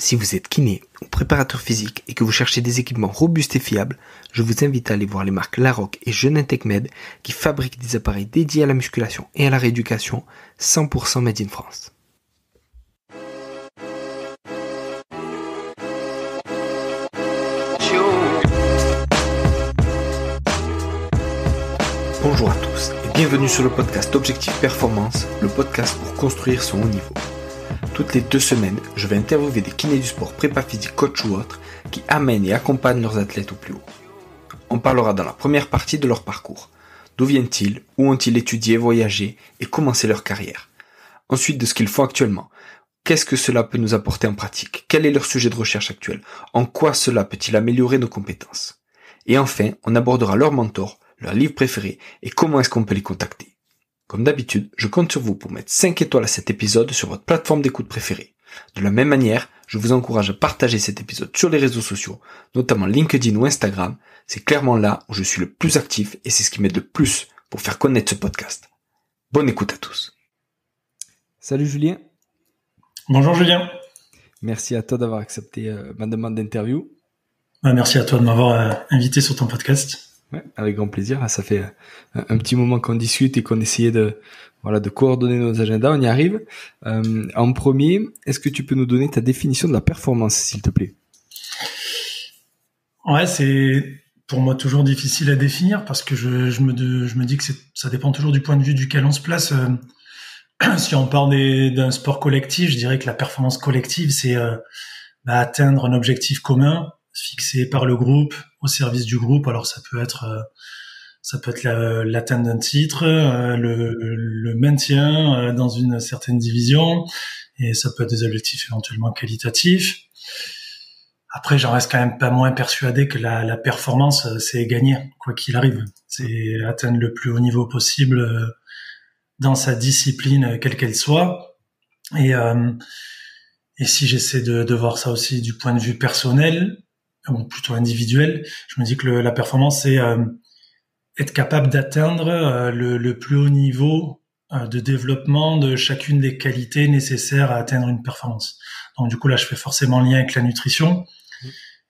Si vous êtes kiné ou préparateur physique et que vous cherchez des équipements robustes et fiables, je vous invite à aller voir les marques Laroc et Genentech Med qui fabriquent des appareils dédiés à la musculation et à la rééducation 100% made in France. Bonjour à tous et bienvenue sur le podcast Objectif Performance, le podcast pour construire son haut niveau. Toutes les 2 semaines, je vais interviewer des kinés du sport, prépa physique, coach ou autres, qui amènent et accompagnent leurs athlètes au plus haut. On parlera dans la première partie de leur parcours. D'où viennent-ils, où ont-ils étudié, voyagé et commencé leur carrière. Ensuite de ce qu'ils font actuellement. Qu'est-ce que cela peut nous apporter en pratique? Quel est leur sujet de recherche actuel? En quoi cela peut-il améliorer nos compétences? Et enfin, on abordera leur mentor, leur livre préféré et comment est-ce qu'on peut les contacter. Comme d'habitude, je compte sur vous pour mettre 5 étoiles à cet épisode sur votre plateforme d'écoute préférée. De la même manière, je vous encourage à partager cet épisode sur les réseaux sociaux, notamment LinkedIn ou Instagram. C'est clairement là où je suis le plus actif et c'est ce qui m'aide le plus pour faire connaître ce podcast. Bonne écoute à tous. Salut Julien. Bonjour Julien. Merci à toi d'avoir accepté ma demande d'interview. Merci à toi de m'avoir invité sur ton podcast. Ouais, avec grand plaisir. Ça fait un petit moment qu'on discute et qu'on essayait de coordonner nos agendas. On y arrive. En premier, est-ce que tu peux nous donner ta définition de la performance, s'il te plaît? Ouais, c'est pour moi toujours difficile à définir parce que je me dis que ça dépend toujours du point de vue duquel on se place. Si on parle d'un sport collectif, je dirais que la performance collective, c'est atteindre un objectif commun fixé par le groupe, au service du groupe. Alors ça peut être l'atteinte d'un titre, le maintien dans une certaine division, et ça peut être des objectifs éventuellement qualitatifs. Après, j'en reste quand même pas moins persuadé que la performance, c'est gagner, quoi qu'il arrive. C'est atteindre le plus haut niveau possible dans sa discipline, quelle qu'elle soit. Et si j'essaie de voir ça aussi du point de vue personnel, ou plutôt individuel, je me dis que la performance, c'est être capable d'atteindre le plus haut niveau de développement de chacune des qualités nécessaires à atteindre une performance. Donc du coup, là, je fais forcément lien avec la nutrition.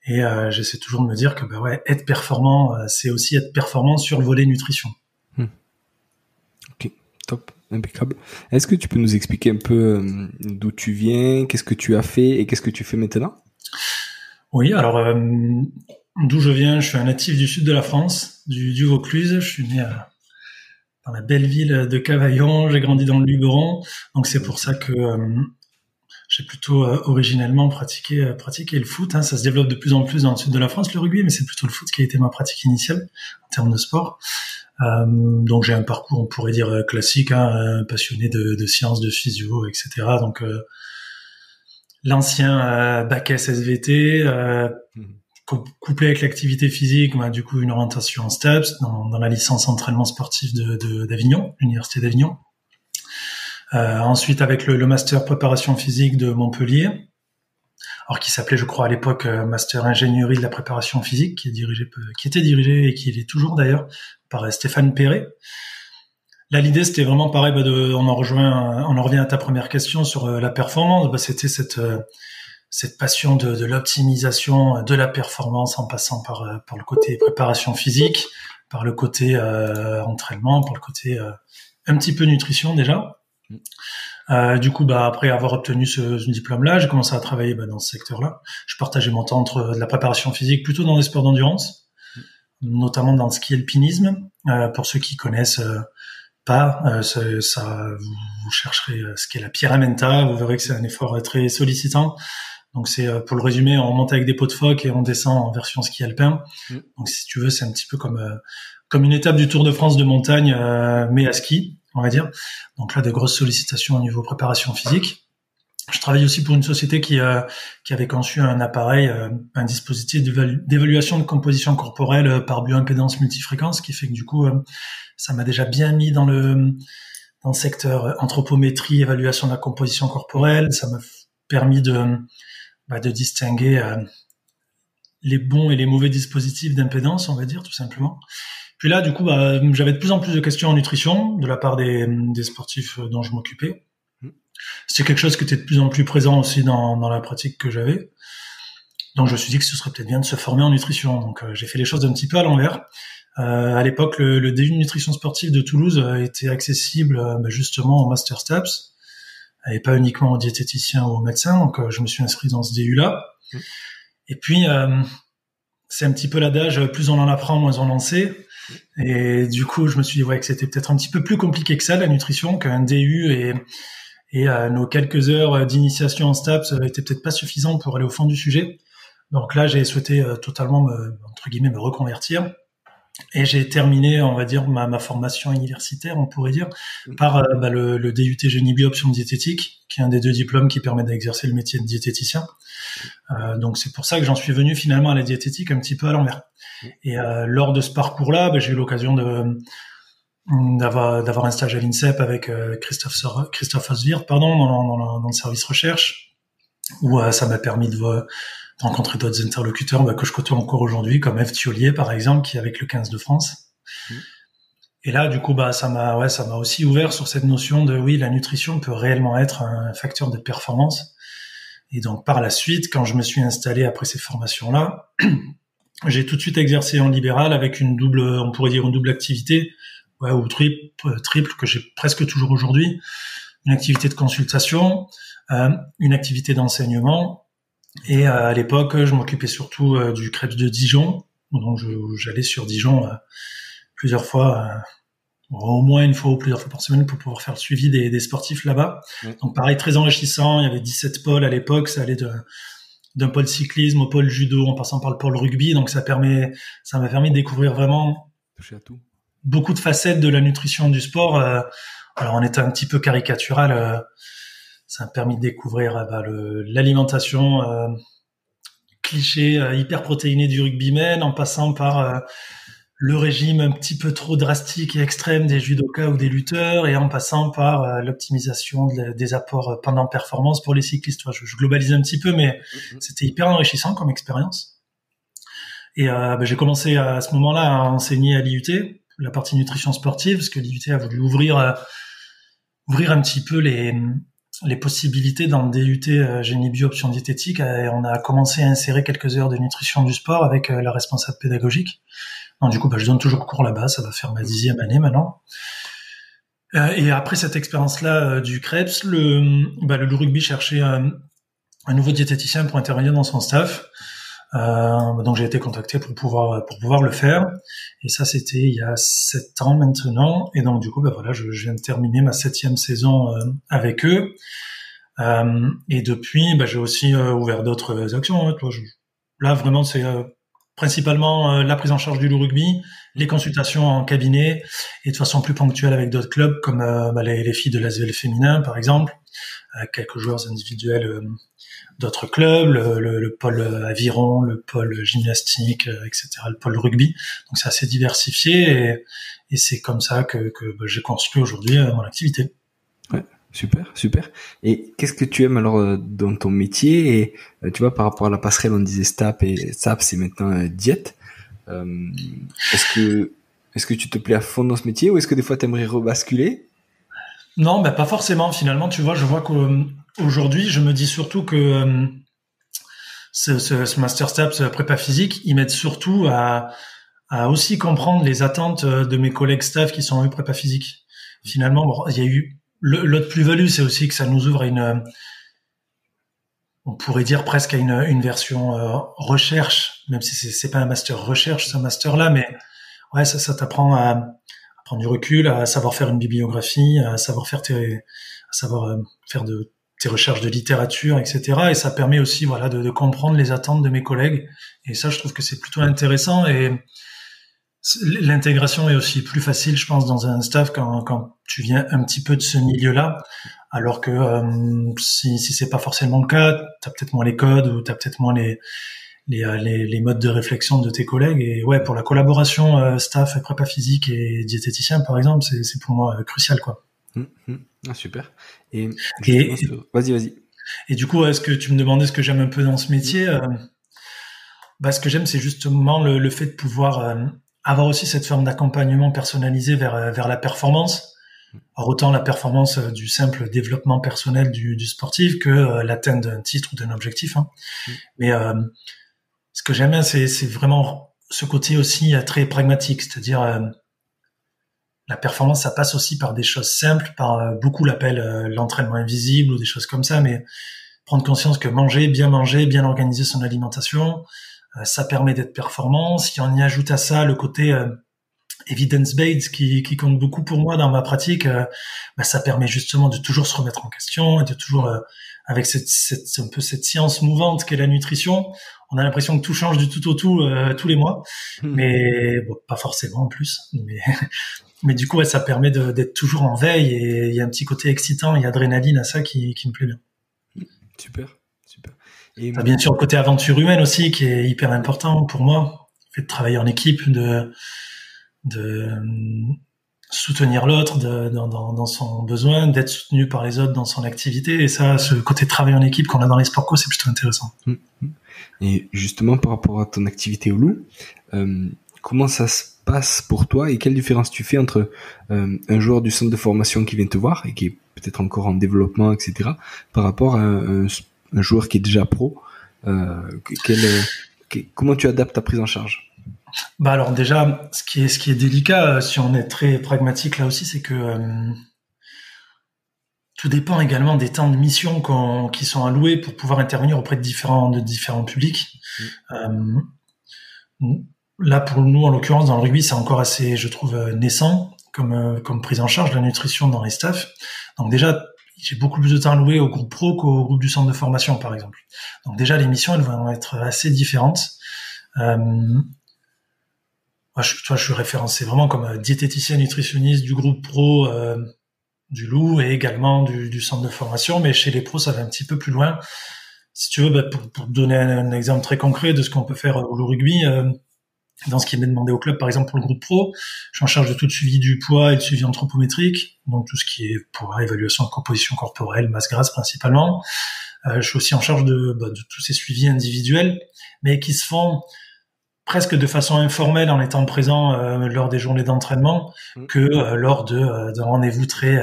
Et j'essaie toujours de me dire que être performant, c'est aussi être performant sur le volet nutrition. Ok, top, impeccable. Est-ce que tu peux nous expliquer un peu d'où tu viens, qu'est-ce que tu as fait et qu'est-ce que tu fais maintenant? Oui, alors d'où je viens, je suis un natif du sud de la France, du Vaucluse. Je suis né dans la belle ville de Cavaillon, j'ai grandi dans le Luberon, donc c'est pour ça que j'ai plutôt originellement pratiqué le foot. Ça se développe de plus en plus dans le sud de la France, le rugby, mais c'est plutôt le foot qui a été ma pratique initiale en termes de sport. Donc j'ai un parcours, on pourrait dire classique, passionné de sciences, de physio, etc. Donc l'ancien bac SVT, couplé avec l'activité physique, du coup une orientation en STAPS dans la licence entraînement sportif d'Avignon, l'université d'Avignon. Ensuite avec le master préparation physique de Montpellier, alors qui s'appelait, je crois à l'époque, master ingénierie de la préparation physique, qui était dirigé et qui l'est toujours d'ailleurs par Stéphane Perret. Là, l'idée, c'était vraiment pareil, on en revient à ta première question sur la performance. C'était cette passion de l'optimisation de la performance en passant par le côté préparation physique, par le côté entraînement, par le côté un petit peu nutrition déjà. Du coup, après avoir obtenu ce diplôme-là, j'ai commencé à travailler dans ce secteur-là. Je partageais mon temps entre de la préparation physique plutôt dans des sports d'endurance, notamment dans le ski alpinisme. Pour ceux qui connaissent vous chercherez ce qu'est la Pyramenta, vous verrez que c'est un effort très sollicitant. Donc c'est, pour le résumer, on monte avec des pots de phoque et on descend en version ski alpin. Donc si tu veux, c'est un petit peu comme une étape du Tour de France de montagne, mais à ski, on va dire. Donc là, de grosses sollicitations au niveau préparation physique. Je travaille aussi pour une société qui avait conçu un appareil, un dispositif d'évaluation de composition corporelle par bioimpédance multifréquence, qui fait que du coup, ça m'a déjà bien mis dans le secteur anthropométrie, évaluation de la composition corporelle. Ça m'a permis de distinguer les bons et les mauvais dispositifs d'impédance, on va dire, tout simplement. Puis là, du coup, j'avais de plus en plus de questions en nutrition de la part des sportifs dont je m'occupais. c'était quelque chose qui était de plus en plus présent aussi dans la pratique que j'avais. Donc je me suis dit que ce serait peut-être bien de se former en nutrition. Donc j'ai fait les choses un petit peu à l'envers. À l'époque, le DU de nutrition sportive de Toulouse était accessible justement au Master STAPS et pas uniquement aux diététiciens ou aux médecins. Donc je me suis inscrit dans ce DU-là. Et puis c'est un petit peu l'adage, plus on en apprend, moins on en sait. Et du coup, je me suis dit que c'était peut-être un petit peu plus compliqué que ça, la nutrition, qu'un DU et nos quelques heures d'initiation en STAPS étaient peut-être pas suffisants pour aller au fond du sujet. Donc là, j'ai souhaité totalement me reconvertir. Et j'ai terminé, on va dire, ma formation universitaire, on pourrait dire, par le DUT Génie Bio Option Diététique, qui est un des 2 diplômes qui permet d'exercer le métier de diététicien. Donc c'est pour ça que j'en suis venu finalement à la diététique un petit peu à l'envers. Et lors de ce parcours-là, j'ai eu l'occasion d'avoir un stage à l'INSEP avec Christophe Oswirth, dans le service recherche, où ça m'a permis de rencontrer d'autres interlocuteurs que je côtoie encore aujourd'hui, comme Eve Thiolier, par exemple, qui est avec le 15 de France. Et là, du coup, ça m'a aussi ouvert sur cette notion de, oui, la nutrition peut réellement être un facteur de performance. Et donc, par la suite, quand je me suis installé après ces formations-là, j'ai tout de suite exercé en libéral avec une double activité, ou triple, que j'ai presque toujours aujourd'hui. Une activité de consultation, une activité d'enseignement. Et à l'époque, je m'occupais surtout du Krebs de Dijon. Donc j'allais sur Dijon plusieurs fois, au moins une fois ou plusieurs fois par semaine pour pouvoir faire le suivi des sportifs là-bas. Donc pareil, très enrichissant. Il y avait 17 pôles à l'époque. Ça allait d'un pôle cyclisme au pôle judo en passant par le pôle rugby. Donc ça m'a permis de découvrir vraiment toucher à tout. Beaucoup de facettes de la nutrition du sport. Alors on était un petit peu caricatural. Ça m'a permis de découvrir l'alimentation cliché hyper protéinée du rugbyman, en passant par le régime un petit peu trop drastique et extrême des judokas ou des lutteurs, et en passant par l'optimisation des apports pendant performance pour les cyclistes. Je globalise un petit peu, mais c'était hyper enrichissant comme expérience. Et j'ai commencé à ce moment-là à enseigner à l'IUT, la partie nutrition sportive, parce que l'IUT a voulu ouvrir un petit peu les possibilités dans le DUT Génie Bio Option Diététique. Et on a commencé à insérer quelques heures de nutrition du sport avec la responsable pédagogique. Donc du coup, je donne toujours cours là-bas, ça va faire ma 10e année maintenant. Et après cette expérience-là du Krebs, le rugby cherchait un nouveau diététicien pour intervenir dans son staff. Donc j'ai été contacté pour pouvoir le faire, et ça c'était il y a 7 ans maintenant. Et donc du coup je viens de terminer ma 7e saison avec eux, et depuis j'ai aussi ouvert d'autres actions. Là vraiment c'est principalement la prise en charge du rugby, les consultations en cabinet, et de façon plus ponctuelle avec d'autres clubs comme les filles de l'ASVEL féminin par exemple, quelques joueurs individuels d'autres clubs, le pôle aviron, le pôle gymnastique, etc., le pôle rugby. Donc c'est assez diversifié, et c'est comme ça que j'ai construit aujourd'hui mon activité. Ouais, super. Et qu'est-ce que tu aimes alors dans ton métier? Et tu vois, par rapport à la passerelle, on disait STAPS, et STAPS c'est maintenant diète. Est-ce que tu te plais à fond dans ce métier, ou est-ce que des fois tu aimerais rebasculer? Non, pas forcément. Finalement, tu vois, je vois qu'aujourd'hui, je me dis surtout que ce Master STAPS prépa physique, il m'aide surtout à aussi comprendre les attentes de mes collègues staff qui sont eux prépa physique. Finalement, il y a eu l'autre plus-value, c'est aussi que ça nous ouvre on pourrait dire presque à une version recherche, même si c'est pas un master recherche, ce master-là, mais ouais, ça t'apprend à prendre du recul, à savoir faire une bibliographie, à savoir faire tes recherches de littérature, etc. Et ça permet aussi, de comprendre les attentes de mes collègues. Et ça, je trouve que c'est plutôt intéressant. Et l'intégration est aussi plus facile, je pense, dans un staff quand tu viens un petit peu de ce milieu-là. Alors que si c'est pas forcément le cas, t'as peut-être moins les codes, ou t'as peut-être moins les modes de réflexion de tes collègues. Et ouais, pour la collaboration staff, prépa physique et diététicien, par exemple, c'est pour moi crucial, quoi. Ah, super. Et vas-y. Et du coup, est-ce que tu me demandais ce que j'aime un peu dans ce métier? Ce que j'aime, c'est justement le fait de pouvoir avoir aussi cette forme d'accompagnement personnalisé vers la performance. Alors, autant la performance du simple développement personnel du sportif que l'atteinte d'un titre ou d'un objectif. Hein. Mais ce que j'aime bien, c'est vraiment ce côté aussi très pragmatique, c'est-à-dire la performance, ça passe aussi par des choses simples, par beaucoup l'appellent l'entraînement invisible ou des choses comme ça, mais prendre conscience que manger, bien organiser son alimentation, ça permet d'être performant. Si on y ajoute à ça le côté evidence-based qui compte beaucoup pour moi dans ma pratique, ça permet justement de toujours se remettre en question et de toujours, avec un peu cette science mouvante qu'est la nutrition, on a l'impression que tout change du tout au tout tous les mois, mais bon, pas forcément en plus. Mais du coup, ça permet d'être toujours en veille et il y a un petit côté excitant et adrénaline à ça qui me plaît bien. Super. Et bien sûr le côté aventure humaine aussi qui est hyper important pour moi, le fait de travailler en équipe, de soutenir l'autre dans son besoin, d'être soutenu par les autres dans son activité, et ça, ce côté de travail en équipe qu'on a dans les sports co, c'est plutôt intéressant. Et justement, par rapport à ton activité au loup, comment ça se passe pour toi et quelle différence tu fais entre un joueur du centre de formation qui vient te voir et qui est peut-être encore en développement, etc., par rapport à un joueur qui est déjà pro, comment tu adaptes ta prise en charge? Alors déjà, ce qui est délicat, si on est très pragmatique là aussi, c'est que tout dépend également des temps de mission qui sont alloués pour pouvoir intervenir auprès de différents publics. Là, pour nous, en l'occurrence, dans le rugby, c'est encore assez, je trouve, naissant comme prise en charge de la nutrition dans les staffs. Donc déjà, j'ai beaucoup plus de temps alloué au groupe pro qu'au groupe du centre de formation, par exemple. Donc déjà, les missions, elles vont être assez différentes. Moi, je suis référencé vraiment comme diététicien nutritionniste du groupe pro du Loup et également du centre de formation, mais chez les pros, ça va un petit peu plus loin. Si tu veux, pour donner un exemple très concret de ce qu'on peut faire au Loup Rugby, dans ce qui m'est demandé au club, par exemple pour le groupe pro, je suis en charge de tout le suivi du poids et le suivi anthropométrique, donc tout ce qui est pour évaluation de composition corporelle, masse grasse principalement. Je suis aussi en charge de tous ces suivis individuels, mais qui se font presque de façon informelle en étant présent lors des journées d'entraînement que lors d'un rendez-vous très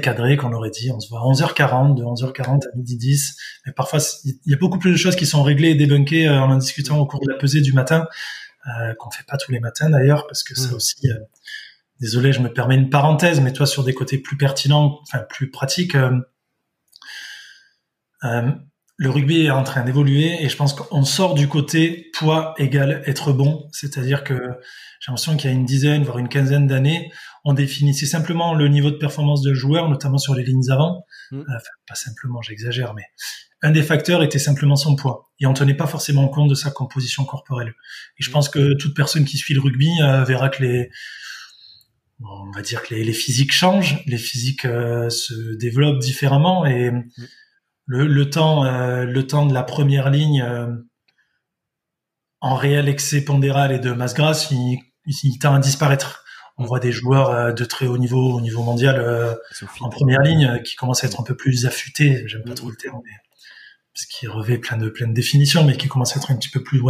cadré qu'on aurait dit on se voit à 11h40, de 11h40 à 12h10. Mais parfois, il y a beaucoup plus de choses qui sont réglées et débunkées en discutant au cours de la pesée du matin, qu'on fait pas tous les matins d'ailleurs, parce que ça aussi, désolé, je me permets une parenthèse, mais toi, sur des côtés plus pertinents, enfin plus pratiques, le rugby est en train d'évoluer et je pense qu'on sort du côté poids égale être bon. C'est-à-dire que j'ai l'impression qu'il y a une dizaine, voire une quinzaine d'années, on définissait simplement le niveau de performance de joueur, notamment sur les lignes avant. Enfin, pas simplement, j'exagère, mais un des facteurs était simplement son poids. Et on tenait pas forcément compte de sa composition corporelle. Et je pense que toute personne qui suit le rugby verra que on va dire que les physiques changent, les physiques se développent différemment et le temps de la première ligne en réel excès pondéral et de masse grasse, il tend à disparaître. On voit des joueurs de très haut niveau mondial en première ligne qui commencent à être un peu plus affûtés. J'aime pas trop le terme, mais parce qu'il revêt plein de définitions, mais qui commencent à être un petit peu plus,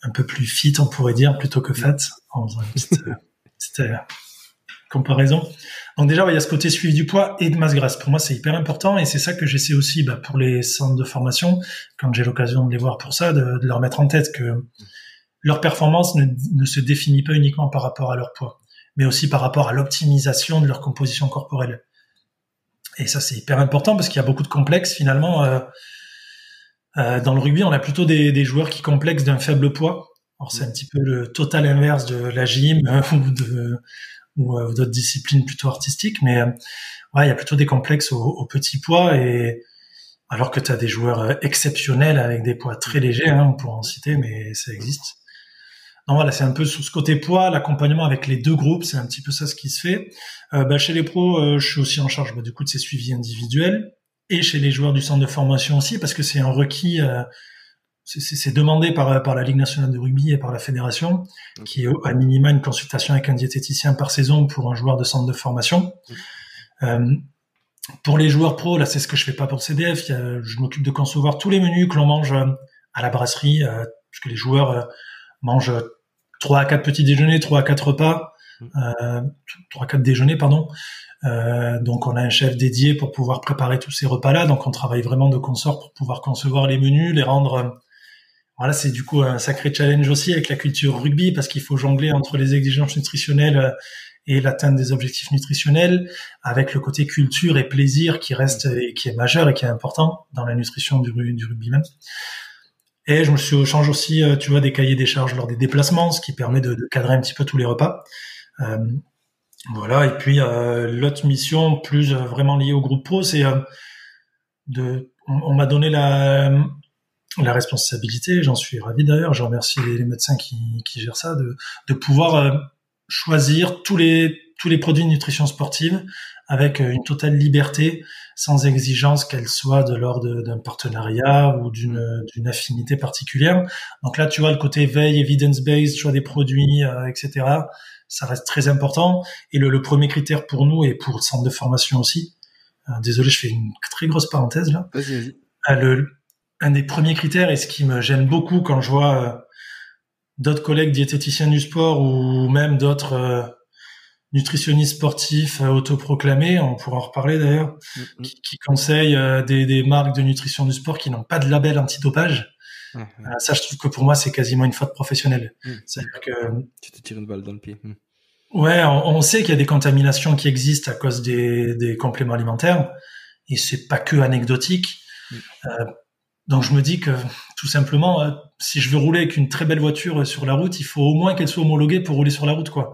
un peu plus fit, on pourrait dire, plutôt que fat, en faisant une petite comparaison. Donc déjà, il y a ce côté suivi du poids et de masse grasse. Pour moi, c'est hyper important et c'est ça que j'essaie aussi pour les centres de formation, quand j'ai l'occasion de les voir pour ça, de leur mettre en tête que leur performance ne se définit pas uniquement par rapport à leur poids, mais aussi par rapport à l'optimisation de leur composition corporelle. Et ça, c'est hyper important parce qu'il y a beaucoup de complexes finalement. Dans le rugby, on a plutôt des joueurs qui complexent d'un faible poids. Alors c'est un petit peu le total inverse de la gym ou d'autres disciplines plutôt artistiques, mais il y a plutôt des complexes au petit poids, et alors que tu as des joueurs exceptionnels avec des poids très légers, on pourra en citer, mais ça existe. Donc voilà, c'est un peu sur ce côté poids, l'accompagnement avec les deux groupes, c'est un petit peu ça ce qui se fait. Chez les pros, je suis aussi en charge du coup de ces suivis individuels, et chez les joueurs du centre de formation aussi, parce que c'est un requis, c'est demandé par la Ligue nationale de rugby et par la fédération, qui est à minima une consultation avec un diététicien par saison pour un joueur de centre de formation. Pour les joueurs pros, là, c'est ce que je fais pas pour CDF. Je m'occupe de concevoir tous les menus que l'on mange à la brasserie, puisque les joueurs mangent 3 à 4 petits déjeuners, 3 à 4 repas. 3-4 déjeuners, pardon. Donc on a un chef dédié pour pouvoir préparer tous ces repas-là. Donc on travaille vraiment de consort pour pouvoir concevoir les menus, les rendre. Voilà, c'est du coup un sacré challenge aussi avec la culture rugby parce qu'il faut jongler entre les exigences nutritionnelles et l'atteinte des objectifs nutritionnels, avec le côté culture et plaisir qui reste et qui est majeur et qui est important dans la nutrition du rugby même. Et je me suis change aussi, tu vois, des cahiers des charges lors des déplacements, ce qui permet de cadrer un petit peu tous les repas. Voilà. Et puis l'autre mission, plus vraiment liée au groupe pro, c'est on m'a donné la responsabilité. J'en suis ravi d'ailleurs. Je remercie les médecins qui gèrent ça, de pouvoir choisir tous les produits de nutrition sportive avec une totale liberté, sans exigence qu'elle soit de l'ordre d'un partenariat ou d'une affinité particulière. Donc là, tu vois, le côté veille, evidence-based, choix des produits, etc., ça reste très important. Et le premier critère pour nous et pour le centre de formation aussi, désolé, je fais une très grosse parenthèse là. Vas-y. Un des premiers critères, et ce qui me gêne beaucoup quand je vois d'autres collègues diététiciens du sport ou même d'autres nutritionnistes sportifs autoproclamés, on pourra en reparler d'ailleurs, qui conseillent des marques de nutrition du sport qui n'ont pas de label antidopage. Ça, je trouve que pour moi, c'est quasiment une faute professionnelle. C'est-à-dire que tu te tires une balle dans le pied. Ouais, on sait qu'il y a des contaminations qui existent à cause des compléments alimentaires, et c'est pas que anecdotique. Donc je me dis que tout simplement, si je veux rouler avec une très belle voiture sur la route, il faut au moins qu'elle soit homologuée pour rouler sur la route, quoi.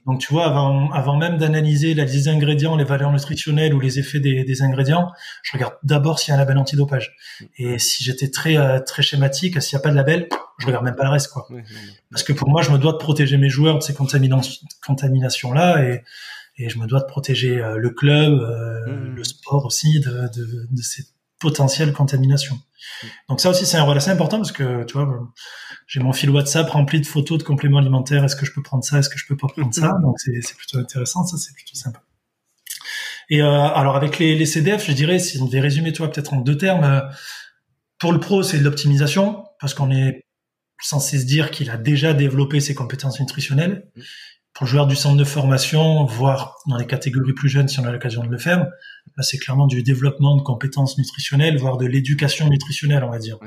Donc tu vois, avant même d'analyser la liste d'ingrédients, les valeurs nutritionnelles ou les effets des ingrédients, je regarde d'abord s'il y a un label antidopage. Et si j'étais très très schématique, s'il n'y a pas de label, je regarde même pas le reste, quoi. Parce que pour moi, je me dois de protéger mes joueurs de ces contaminations-là, et je me dois de protéger le club, le sport aussi de ces potentielles contaminations. Donc ça aussi, c'est un rôle assez important parce que, tu vois, j'ai mon fil WhatsApp rempli de photos de compléments alimentaires. Est-ce que je peux prendre ça? Est-ce que je peux pas prendre ça? Donc c'est plutôt intéressant. Ça, c'est plutôt sympa. Et alors avec les CDF, je dirais, si on devait résumer, tu vois, peut-être en 2 termes, pour le pro, c'est de l'optimisation parce qu'on est censé se dire qu'il a déjà développé ses compétences nutritionnelles. Pour le joueur du centre de formation, voire dans les catégories plus jeunes si on a l'occasion de le faire, là c'est clairement du développement de compétences nutritionnelles, voire de l'éducation nutritionnelle, on va dire.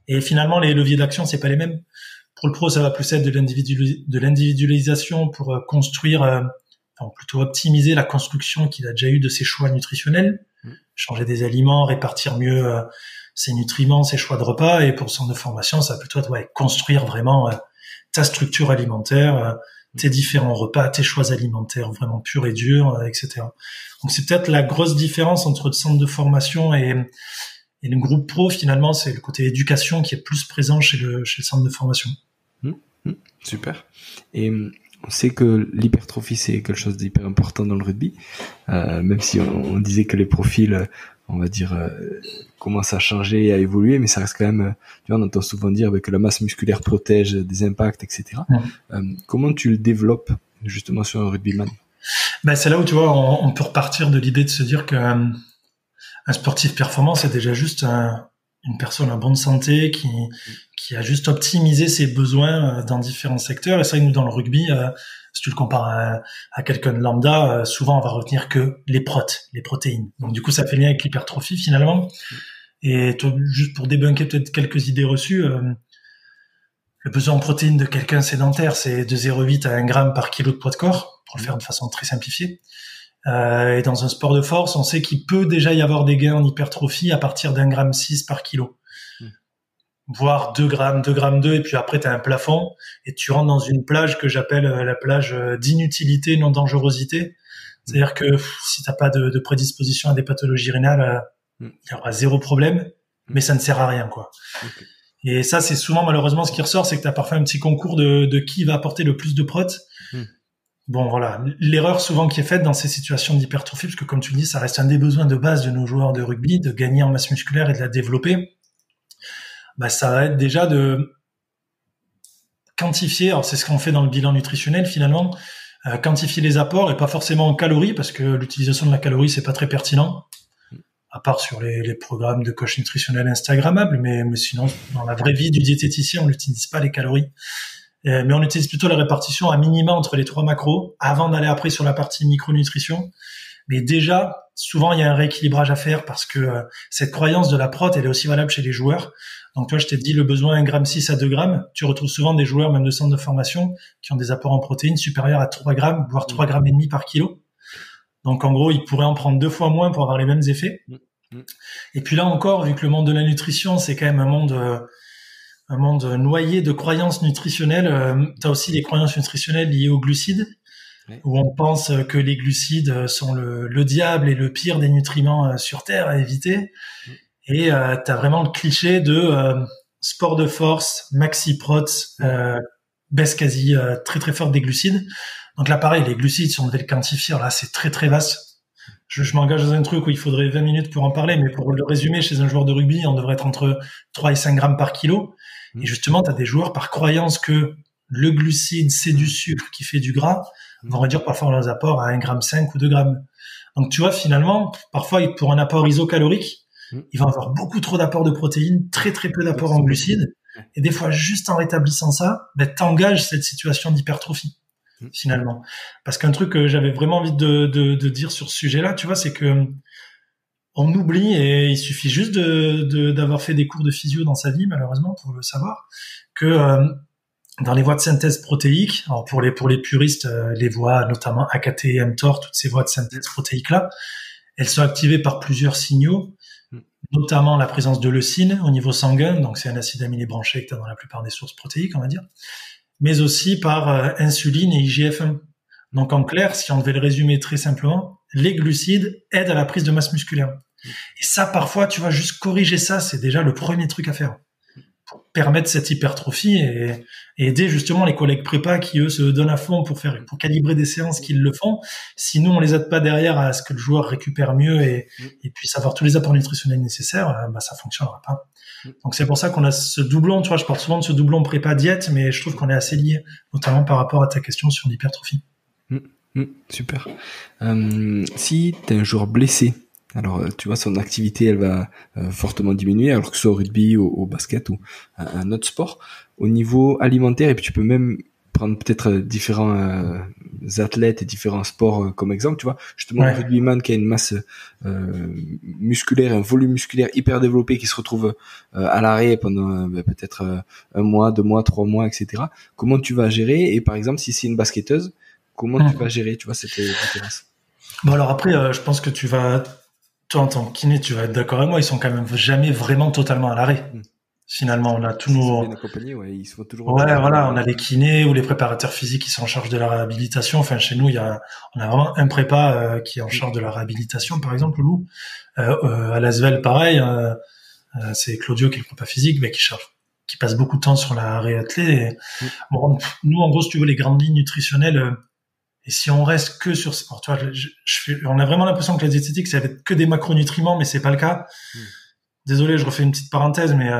Et finalement, les leviers d'action, c'est pas les mêmes. Pour le pro, ça va plus être de l'individualisation pour construire, enfin, plutôt optimiser la construction qu'il a déjà eu de ses choix nutritionnels, changer des aliments, répartir mieux ses nutriments, ses choix de repas. Et pour le centre de formation, ça va plutôt être construire vraiment ta structure alimentaire, tes différents repas, tes choix alimentaires vraiment purs et durs, etc. Donc c'est peut-être la grosse différence entre le centre de formation et le groupe pro. Finalement, c'est le côté éducation qui est plus présent chez le centre de formation. Super. Et on sait que l'hypertrophie, c'est quelque chose d'hyper important dans le rugby, même si on disait que les profils, on va dire, commencent à changer et à évoluer, mais ça reste quand même, tu vois, on entend souvent dire que la masse musculaire protège des impacts, etc. Comment tu le développes justement sur un rugbyman? C'est là où, tu vois, on peut repartir de l'idée de se dire qu'un sportif performant, c'est déjà juste une personne en bonne santé qui a juste optimisé ses besoins dans différents secteurs. Et ça, nous, dans le rugby, si tu le compares à quelqu'un de lambda, souvent on va retenir que les protéines. Donc du coup, ça fait lien avec l'hypertrophie finalement. Et juste pour débunker peut-être quelques idées reçues, le besoin en protéines de quelqu'un sédentaire, c'est de 0,8 à 1 gramme par kilo de poids de corps, pour le faire de façon très simplifiée. Et dans un sport de force, on sait qu'il peut déjà y avoir des gains en hypertrophie à partir d'1,6 gramme par kilo. Voire 2 grammes, 2 grammes 2, et puis après tu as un plafond, et tu rentres dans une plage que j'appelle la plage d'inutilité, non dangerosité. C'est-à-dire que si t'as pas de prédisposition à des pathologies rénales, il y aura 0 problème, mais ça ne sert à rien, quoi. Et ça, c'est souvent malheureusement ce qui ressort, c'est que t'as parfois un petit concours de qui va apporter le plus de prot. Bon, voilà, l'erreur souvent qui est faite dans ces situations d'hypertrophie, parce que comme tu le dis, ça reste un des besoins de base de nos joueurs de rugby, de gagner en masse musculaire et de la développer. Ça va être déjà de quantifier, alors c'est ce qu'on fait dans le bilan nutritionnel finalement, quantifier les apports et pas forcément en calories, parce que l'utilisation de la calorie, c'est pas très pertinent, à part sur les programmes de coach nutritionnel instagrammables, mais sinon, dans la vraie vie du diététicien, on n'utilise pas les calories. Mais on utilise plutôt la répartition à minima entre les 3 macros avant d'aller après sur la partie micronutrition. Mais déjà, souvent, il y a un rééquilibrage à faire parce que cette croyance de la prot, elle est aussi valable chez les joueurs. Donc, toi, je t'ai dit le besoin 1,6 g à 2 grammes. Tu retrouves souvent des joueurs, même de centre de formation, qui ont des apports en protéines supérieurs à 3 grammes, voire 3,5 grammes par kilo. Donc, en gros, ils pourraient en prendre 2 fois moins pour avoir les mêmes effets. Et puis là encore, vu que le monde de la nutrition, c'est quand même un monde noyé de croyances nutritionnelles, tu as aussi des croyances nutritionnelles liées aux glucides, où on pense que les glucides sont le diable et le pire des nutriments sur Terre à éviter. Et tu as vraiment le cliché de sport de force, maxi-prot, baisse quasi très très forte des glucides. Donc là, pareil, les glucides, si on devait le quantifier, là, c'est très très vaste. Je m'engage dans un truc où il faudrait 20 minutes pour en parler, mais pour le résumer, chez un joueur de rugby, on devrait être entre 3 et 5 grammes par kilo. Et justement, tu as des joueurs, par croyance que le glucide, c'est du sucre qui fait du gras, vont réduire parfois leurs apports à 1,5 g ou 2 grammes. Donc tu vois, finalement, parfois, pour un apport isocalorique, ils vont avoir beaucoup trop d'apports de protéines, très très peu d'apports en glucides. Et des fois, juste en rétablissant ça, t'engages cette situation d'hypertrophie. Finalement. Parce qu'un truc que j'avais vraiment envie de dire sur ce sujet-là, tu vois, c'est que on oublie, et il suffit juste d'avoir fait des cours de physio dans sa vie, malheureusement, pour le savoir, que dans les voies de synthèse protéique, alors pour les puristes, les voies notamment AKT et mTOR, toutes ces voies de synthèse protéique-là, elles sont activées par plusieurs signaux, notamment la présence de leucine au niveau sanguin, donc c'est un acide aminé branché que tu as dans la plupart des sources protéiques, on va dire, mais aussi par insuline et IGF-1. Donc en clair, si on devait le résumer très simplement, les glucides aident à la prise de masse musculaire. Et ça, parfois, tu vois, juste corriger ça, c'est déjà le premier truc à faire pour permettre cette hypertrophie et aider justement les collègues prépa qui, eux, se donnent à fond pour calibrer des séances qu'ils le font. Si nous, on les aide pas derrière à ce que le joueur récupère mieux et puisse avoir tous les apports nutritionnels nécessaires, ça fonctionnera pas. Donc c'est pour ça qu'on a ce doublon, tu vois, je parle souvent de ce doublon prépa-diète, mais je trouve qu'on est assez liés, notamment par rapport à ta question sur l'hypertrophie. Super. Si t'es un joueur blessé, alors tu vois, son activité elle va fortement diminuer, alors que ce soit au rugby, au basket ou un autre sport, au niveau alimentaire, et puis tu peux même prendre peut-être différents athlètes et différents sports comme exemple, tu vois, justement le rugbyman qui a une masse musculaire, un volume musculaire hyper développé qui se retrouve à l'arrêt pendant peut-être 1 mois, 2 mois, 3 mois, etc. Comment tu vas gérer? Et par exemple, si c'est une basketteuse, comment tu vas gérer, tu vois, cette différence? Bon, alors après, je pense que toi en tant que kiné, tu vas être d'accord avec moi, ils sont quand même jamais vraiment totalement à l'arrêt. Finalement, on a tous nos... ils sont toujours... voilà, on a les kinés ou les préparateurs physiques qui sont en charge de la réhabilitation. Enfin, chez nous, on a vraiment un prépa qui est en charge de la réhabilitation, par exemple, nous. À l'Asvel, pareil, c'est Claudio qui est le prépa physique, mais qui passe beaucoup de temps sur la réathlée. Bon, nous, en gros, si tu veux, les grandes lignes nutritionnelles, et si on reste que sur... Alors, tu vois, on a vraiment l'impression que la diététique, ça va être que des macronutriments, mais c'est pas le cas. Désolé, je refais une petite parenthèse, mais...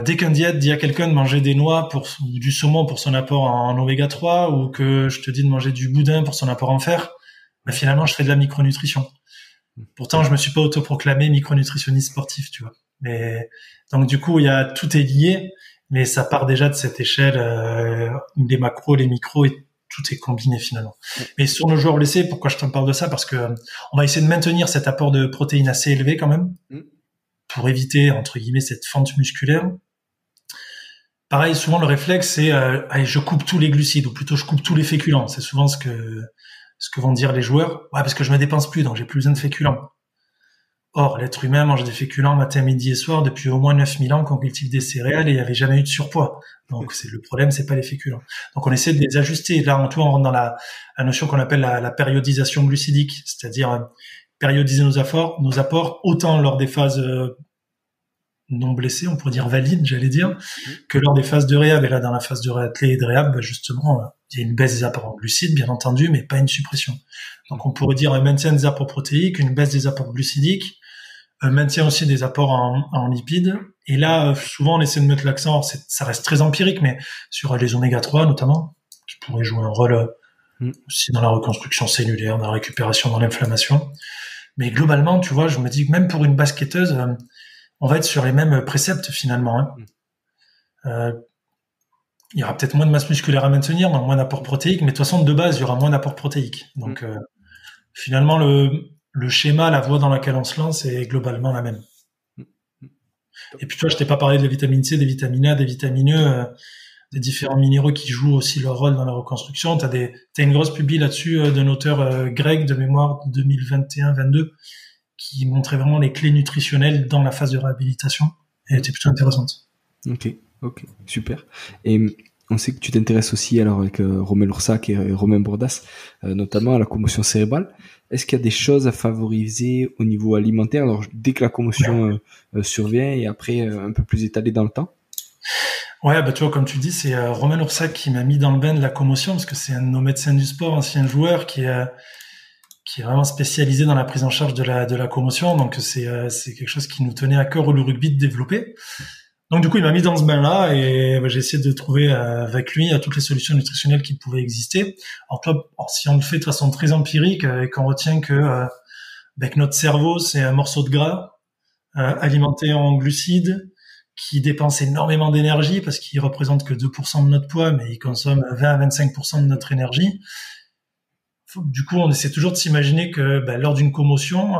dès qu'un diète dit à quelqu'un de manger des noix ou du saumon pour son apport en oméga 3, ou que je te dis de manger du boudin pour son apport en fer, finalement, je fais de la micronutrition. Pourtant, je me suis pas autoproclamé micronutritionniste sportif, tu vois. Mais, donc, du coup, tout est lié, mais ça part déjà de cette échelle, les macros, les micros, et tout est combiné finalement. Mais sur nos joueurs blessés, pourquoi je t'en parle de ça? Parce que on va essayer de maintenir cet apport de protéines assez élevé quand même, pour éviter, entre guillemets, cette fente musculaire. Pareil, souvent le réflexe, c'est allez, je coupe tous les glucides, ou plutôt je coupe tous les féculents. C'est souvent ce que vont dire les joueurs. Ouais, parce que je me dépense plus, donc j'ai plus besoin de féculents. Or, l'être humain mange des féculents matin, midi et soir depuis au moins 9000 ans qu'on cultive des céréales et il n'y avait jamais eu de surpoids. Donc le problème, c'est pas les féculents. Donc on essaie de les ajuster. Là, on rentre dans la notion qu'on appelle la périodisation glucidique, c'est-à-dire périodiser nos apports autant lors des phases non blessées, on pourrait dire valides, j'allais dire, que lors des phases de réhab. Et là, dans la phase de réathlée et de réhab, justement, il y a une baisse des apports en glucides, bien entendu, mais pas une suppression. Donc on pourrait dire un maintien des apports protéiques, une baisse des apports glucidiques, un maintien aussi des apports en lipides. Et là, souvent, on essaie de mettre l'accent, ça reste très empirique, mais sur les oméga 3 notamment, qui pourraient jouer un rôle aussi dans la reconstruction cellulaire, dans la récupération, dans l'inflammation. Mais globalement, tu vois, je me dis que même pour une basketteuse, on va être sur les mêmes préceptes finalement. il y aura peut-être moins de masse musculaire à maintenir, donc moins d'apport protéique, mais de toute façon, de base, il y aura moins d'apport protéique. Donc, finalement, le schéma, la voie dans laquelle on se lance est globalement la même. Et puis, tu vois, je t'ai pas parlé de la vitamine C, des vitamines A, des vitamines E, des différents minéraux qui jouent aussi leur rôle dans la reconstruction. T'as une grosse publi là-dessus d'un auteur grec de mémoire 2021-22 qui montrait vraiment les clés nutritionnelles dans la phase de réhabilitation. Et elle était plutôt intéressante. Ok, super. Et on sait que tu t'intéresses aussi alors avec Romain Loursac et Romain Bordas, notamment à la commotion cérébrale. Est-ce qu'il y a des choses à favoriser au niveau alimentaire, alors dès que la commotion survient et après un peu plus étalée dans le temps? Ouais, bah tu vois, comme tu le dis, c'est Romain Loursac qui m'a mis dans le bain de la commotion, parce que c'est un de nos médecins du sport, ancien joueur, qui est vraiment spécialisé dans la prise en charge de la commotion. Donc c'est quelque chose qui nous tenait à cœur au rugby de développer. Donc du coup, il m'a mis dans ce bain-là et j'ai essayé de trouver avec lui toutes les solutions nutritionnelles qui pouvaient exister. Alors si on le fait de façon très empirique et qu'on retient que notre cerveau, c'est un morceau de gras alimenté en glucides qui dépense énormément d'énergie parce qu'il représente que 2% de notre poids, mais il consomme 20 à 25% de notre énergie. Du coup, on essaie toujours de s'imaginer que lors d'une commotion,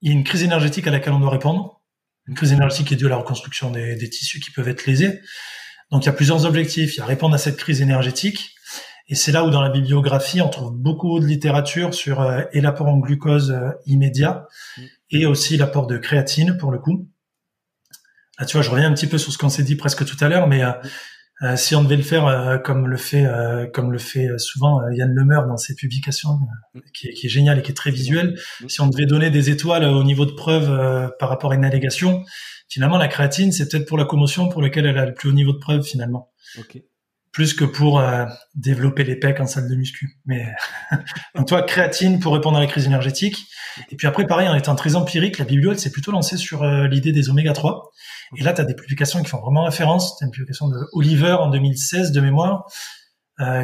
il y a une crise énergétique à laquelle on doit répondre. Une crise énergétique qui est due à la reconstruction des tissus qui peuvent être lésés. Donc, il y a plusieurs objectifs. Il y a répondre à cette crise énergétique. Et c'est là où, dans la bibliographie, on trouve beaucoup de littérature sur et l'apport en glucose immédiat et aussi l'apport de créatine, pour le coup. Là, tu vois, je reviens un petit peu sur ce qu'on s'est dit presque tout à l'heure, mais si on devait le faire comme le fait souvent Yann Lemeur dans ses publications, qui est génial et qui est très visuel, si on devait donner des étoiles au niveau de preuve par rapport à une allégation, finalement la créatine c'est peut-être pour la commotion pour laquelle elle a le plus haut niveau de preuve finalement, plus que pour développer les pecs en salle de muscu. Mais donc toi, créatine pour répondre à la crise énergétique. Et puis après, pareil, en étant très empirique, la biblio elle s'est plutôt lancée sur l'idée des oméga 3. Et là, tu as des publications qui font vraiment référence. Tu as une publication de Oliver en 2016 de mémoire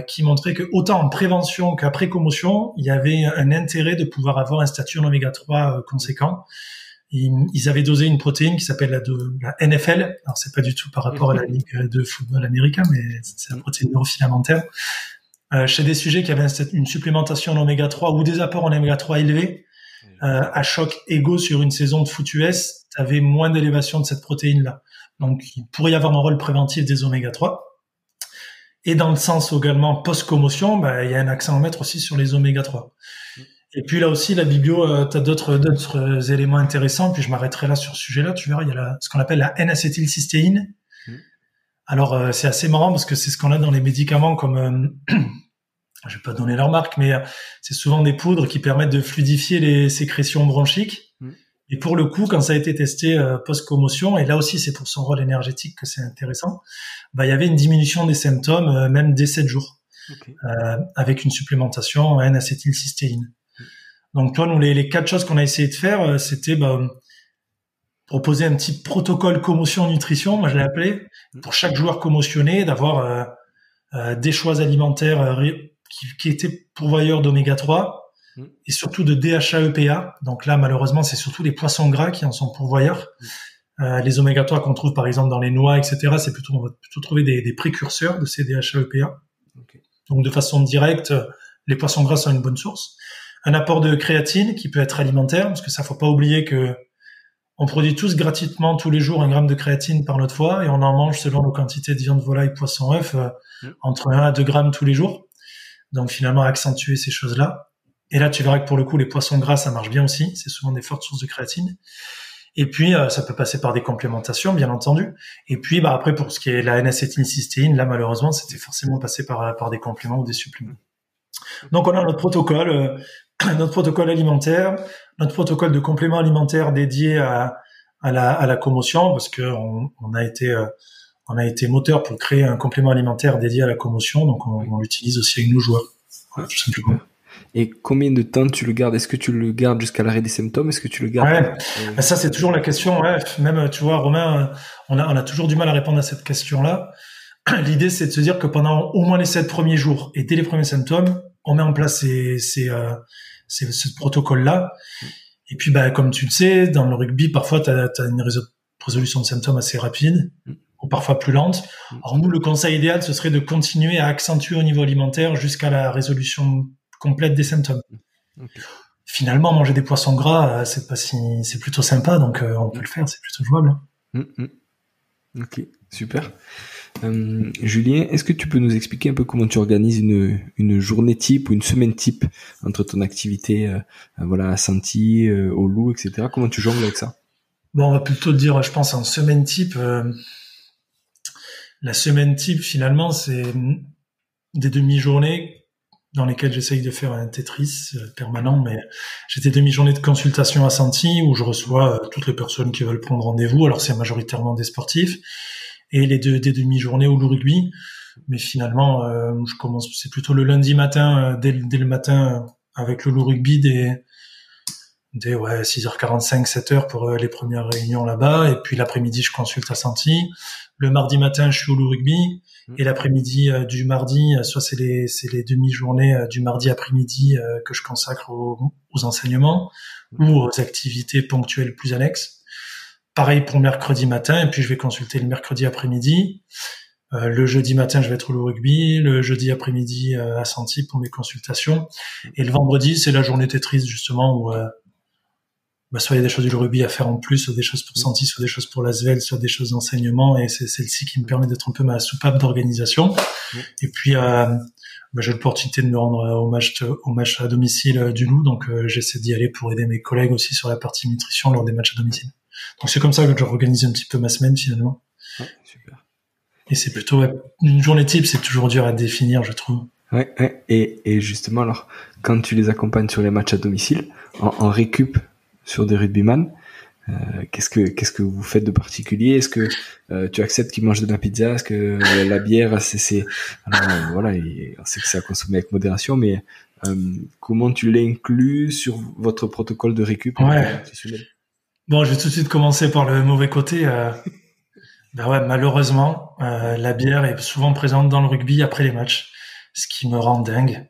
qui montrait que autant en prévention qu'après commotion, il y avait un intérêt de pouvoir avoir un statut en oméga 3 conséquent. Ils avaient dosé une protéine qui s'appelle la NFL. Alors, c'est pas du tout par rapport à la Ligue de football américain, mais c'est la protéine neurofilamentaire. Chez des sujets qui avaient une supplémentation en oméga 3 ou des apports en oméga 3 élevés, à choc égaux sur une saison de foot US, tu avais moins d'élévation de cette protéine-là. Donc, il pourrait y avoir un rôle préventif des oméga 3. Et dans le sens également post-commotion, il y a un accent à mettre aussi sur les oméga 3. Et puis là aussi, la biblio, tu as d'autres éléments intéressants, puis je m'arrêterai là sur ce sujet-là. Tu verras, il y a ce qu'on appelle la N-acétylcystéine. Alors, c'est assez marrant parce que c'est ce qu'on a dans les médicaments comme... je vais pas donner leur marque, mais c'est souvent des poudres qui permettent de fluidifier les sécrétions bronchiques. Et pour le coup, quand ça a été testé post-commotion, et là aussi c'est pour son rôle énergétique que c'est intéressant, il y avait une diminution des symptômes même dès 7 jours, avec une supplémentation en N-acétylcystéine. Donc toi, nous, les 4 choses qu'on a essayé de faire, c'était proposer un petit protocole commotion-nutrition, moi je l'ai appelé, pour chaque joueur commotionné, d'avoir des choix alimentaires qui étaient pourvoyeurs d'oméga 3 et surtout de DHA EPA. Donc là, malheureusement, c'est surtout les poissons gras qui en sont pourvoyeurs. Les oméga 3 qu'on trouve par exemple dans les noix, etc., on va plutôt trouver des précurseurs de ces DHA EPA. Donc de façon directe, les poissons gras sont une bonne source. Un apport de créatine qui peut être alimentaire, parce que ça, faut pas oublier que on produit tous gratuitement tous les jours 1 gramme de créatine par notre foie et on en mange selon nos quantités de viande, volaille, poisson, œuf, entre 1 à 2 grammes tous les jours. Donc finalement, accentuer ces choses-là. Et là, tu verras que pour le coup, les poissons gras, ça marche bien aussi. C'est souvent des fortes sources de créatine. Et puis, ça peut passer par des complémentations, bien entendu. Et puis, après, pour ce qui est la N-acétylcystéine, là, malheureusement, c'était forcément passé par des compléments ou des suppléments. Donc, on a notre protocole alimentaire, notre protocole de compléments alimentaires dédié à la commotion, parce que on a été moteur pour créer un complément alimentaire dédié à la commotion, donc on l'utilise aussi avec nos joueurs. Voilà, tout simplement. Et combien de temps tu le gardes? Est-ce que tu le gardes jusqu'à l'arrêt des symptômes? Est-ce que tu le gardes? Ça c'est toujours la question. Même tu vois, Romain, on a toujours du mal à répondre à cette question-là. L'idée c'est de se dire que pendant au moins les 7 premiers jours et dès les premiers symptômes, on met en place ce protocole-là. Et puis comme tu le sais, dans le rugby, parfois t'as une résolution de symptômes assez rapide. ou parfois plus lentes. Alors nous, le conseil idéal, ce serait de continuer à accentuer au niveau alimentaire jusqu'à la résolution complète des symptômes. Okay. Finalement, manger des poissons gras, c'est plutôt sympa, donc on peut le faire, c'est plutôt jouable. Ok, super. Julien, est-ce que tu peux nous expliquer un peu comment tu organises une journée type ou une semaine type entre ton activité à Santi, au Loup, etc. Comment tu jongles avec ça? Bon, on va plutôt dire, je pense, en semaine type. La semaine type, finalement, c'est des demi-journées dans lesquelles j'essaye de faire un Tetris permanent, mais j'ai des demi-journées de consultation à Santi où je reçois toutes les personnes qui veulent prendre rendez-vous. Alors, c'est majoritairement des sportifs. Et des demi-journées au Loup Rugby. Mais finalement, je commence, c'est plutôt le lundi matin, dès le matin, avec le Loup Rugby, dès 6h45, 7h pour les premières réunions là-bas. Et puis l'après-midi, je consulte à Santi. Le mardi matin, je suis au Loup Rugby. Et l'après-midi du mardi, soit c'est les demi-journées du mardi après-midi que je consacre aux enseignements ou aux activités ponctuelles plus annexes. Pareil pour mercredi matin, et puis je vais consulter le mercredi après-midi. Le jeudi matin, je vais être au Loup Rugby. Le jeudi après-midi à Santi pour mes consultations. Et le vendredi, c'est la journée Tetris, justement, où soit il y a des choses du Loup Rugby à faire en plus, soit des choses pour Santi, soit des choses pour l'Asvel, soit des choses d'enseignement. Et c'est celle-ci qui me permet d'être un peu ma soupape d'organisation. Et puis, j'ai l'opportunité de me rendre au match à domicile du Loup. Donc, j'essaie d'y aller pour aider mes collègues aussi sur la partie nutrition lors des matchs à domicile. Donc c'est comme ça que j'organise un petit peu ma semaine finalement. Ouais, super. Et c'est plutôt une journée type, c'est toujours dur à définir, je trouve. Ouais. Et justement alors, quand tu les accompagnes sur les matchs à domicile, en récup sur des rugbyman, qu'est-ce que vous faites de particulier? Est-ce que tu acceptes qu'ils mangent de la pizza? Est-ce que la bière, c'est voilà, on sait que c'est à consommer avec modération, mais comment tu l'inclus sur votre protocole de récup nutritionnel? Bon, je vais tout de suite commencer par le mauvais côté. Malheureusement, la bière est souvent présente dans le rugby après les matchs, ce qui me rend dingue.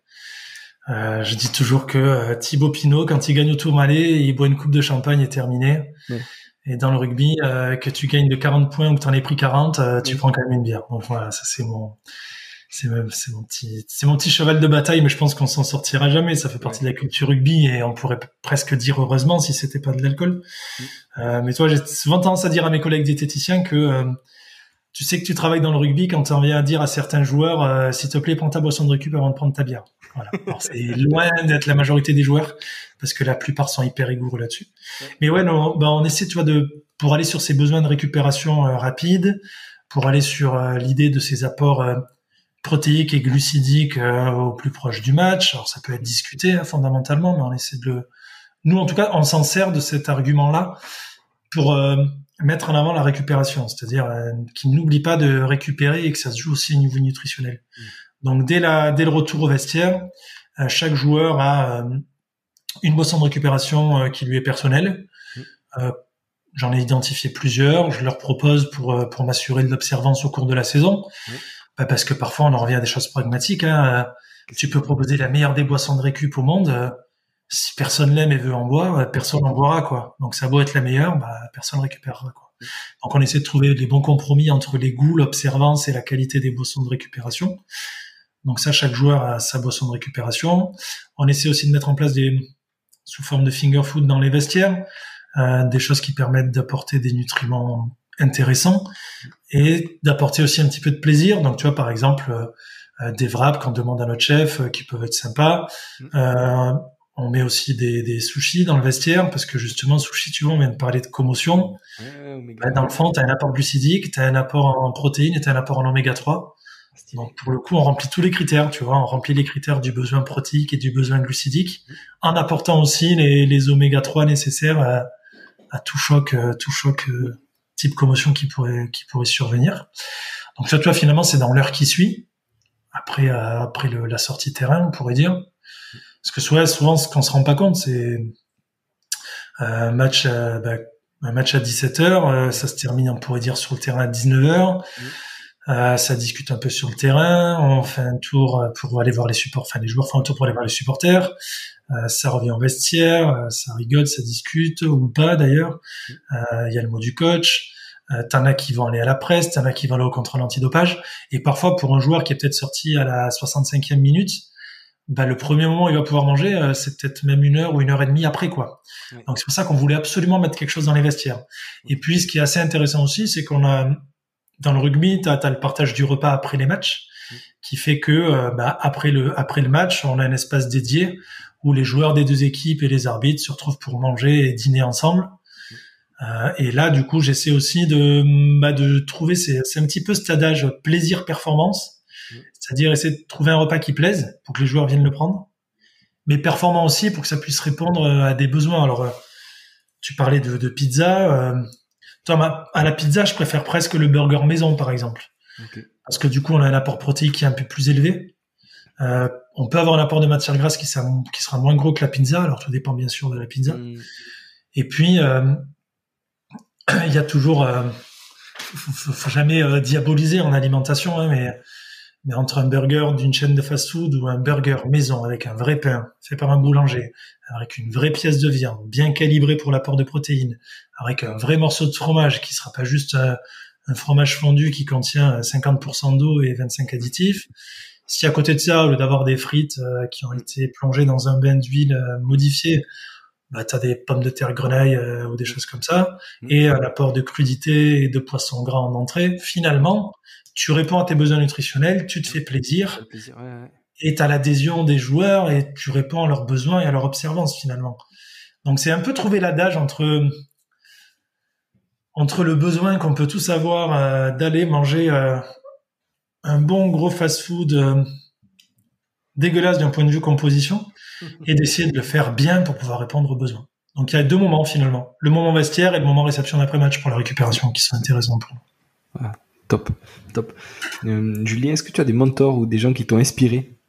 Je dis toujours que Thibaut Pinot, quand il gagne au Tourmalet, il boit une coupe de champagne et terminé. Ouais. Et dans le rugby, que tu gagnes de 40 points ou que tu en aies pris 40, tu prends quand même une bière. Donc voilà, ça c'est mon petit cheval de bataille, mais je pense qu'on s'en sortira jamais. Ça fait partie de la culture rugby et on pourrait presque dire heureusement si c'était pas de l'alcool. Mais toi, j'ai souvent tendance à dire à mes collègues diététiciens que tu sais que tu travailles dans le rugby quand on vient à dire à certains joueurs s'il te plaît, prends ta boisson de récup avant de prendre ta bière. Voilà. Alors c'est loin d'être la majorité des joueurs parce que la plupart sont hyper rigoureux là-dessus. Mais ouais, on essaie, tu vois, pour aller sur ces besoins de récupération rapides, pour aller sur l'idée de ces apports protéiques et glucidiques au plus proche du match. Alors ça peut être discuté fondamentalement, mais on essaie nous en tout cas, on s'en sert de cet argument-là pour mettre en avant la récupération, c'est-à-dire qu'ils n'oublient pas de récupérer et que ça se joue aussi au niveau nutritionnel. Donc dès le retour au vestiaire, chaque joueur a une boisson de récupération qui lui est personnelle. J'en ai identifié plusieurs. Je leur propose pour m'assurer de l'observance au cours de la saison. Parce que parfois on en revient à des choses pragmatiques. Tu peux proposer la meilleure des boissons de récup au monde. Si personne l'aime et veut en boire, personne en boira, quoi. Donc ça a beau être la meilleure, personne récupérera, quoi. Donc on essaie de trouver les bons compromis entre les goûts, l'observance et la qualité des boissons de récupération. Donc ça, chaque joueur a sa boisson de récupération. On essaie aussi de mettre en place sous forme de finger food dans les vestiaires, des choses qui permettent d'apporter des nutriments intéressants et d'apporter aussi un petit peu de plaisir. Donc tu vois, par exemple, des wraps qu'on demande à notre chef qui peuvent être sympas. On met aussi des sushis dans le vestiaire parce que justement, sushi, tu vois, on vient de parler de commotion. Dans le fond, tu as un apport glucidique, tu as un apport en protéines et tu as un apport en oméga 3. Donc pour le coup, on remplit tous les critères, tu vois, on remplit les critères du besoin protéique et du besoin glucidique en apportant aussi les oméga 3 nécessaires à tout choc type commotion qui pourrait survenir. Donc ça, tu vois, finalement, c'est dans l'heure qui suit après la sortie terrain, on pourrait dire. Parce que souvent, ce qu'on se rend pas compte, c'est un match à 17h, ça se termine, on pourrait dire, sur le terrain à 19h. Ça discute un peu sur le terrain, on fait un tour pour aller voir les supporters, les joueurs font un tour pour aller voir les supporters. Ça revient en vestiaire, ça rigole, ça discute, ou pas d'ailleurs. Il y a le mot du coach. T'en as qui vont aller à la presse, t'en as qui vont aller au contrôle antidopage. Et parfois, pour un joueur qui est peut-être sorti à la 65e minute, le premier moment où il va pouvoir manger, c'est peut-être même 1 heure ou 1 heure et demie après, quoi. Oui. Donc c'est pour ça qu'on voulait absolument mettre quelque chose dans les vestiaires. Et puis, ce qui est assez intéressant aussi, c'est qu'on a, dans le rugby, t'as le partage du repas après les matchs, qui fait que, après le match, on a un espace dédié où les joueurs des deux équipes et les arbitres se retrouvent pour manger et dîner ensemble. Et là, du coup, j'essaie aussi de trouver, c'est un petit peu cet adage plaisir-performance, c'est-à-dire essayer de trouver un repas qui plaise pour que les joueurs viennent le prendre, mais performant aussi pour que ça puisse répondre à des besoins. Alors, tu parlais de pizza. Toi, à la pizza, je préfère presque le burger maison, par exemple, parce que du coup, on a un apport protéique qui est un peu plus élevé. On peut avoir un apport de matière grasse qui sera moins gros que la pizza. Alors, tout dépend bien sûr de la pizza. Et puis, il y a toujours, faut jamais diaboliser en alimentation, hein, mais entre un burger d'une chaîne de fast-food ou un burger maison avec un vrai pain fait par un boulanger, avec une vraie pièce de viande bien calibrée pour l'apport de protéines, avec un vrai morceau de fromage qui sera pas juste un fromage fondu qui contient 50% d'eau et 25 additifs. Si à côté de ça, au lieu d'avoir des frites qui ont été plongées dans un bain d'huile modifié, t'as des pommes de terre grenaille ou des choses comme ça, et l'apport de crudité et de poisson gras en entrée, finalement, tu réponds à tes besoins nutritionnels, tu te fais plaisir, et t'as l'adhésion des joueurs, et tu réponds à leurs besoins et à leur observance, finalement. Donc c'est un peu trouver l'adage entre le besoin qu'on peut tous avoir d'aller manger un bon gros fast-food dégueulasse d'un point de vue composition, et d'essayer de le faire bien pour pouvoir répondre aux besoins. Donc il y a 2 moments finalement, le moment vestiaire et le moment réception d'après-match pour la récupération qui sont intéressants pour nous. Ah, top. Julien, est-ce que tu as des mentors ou des gens qui t'ont inspiré?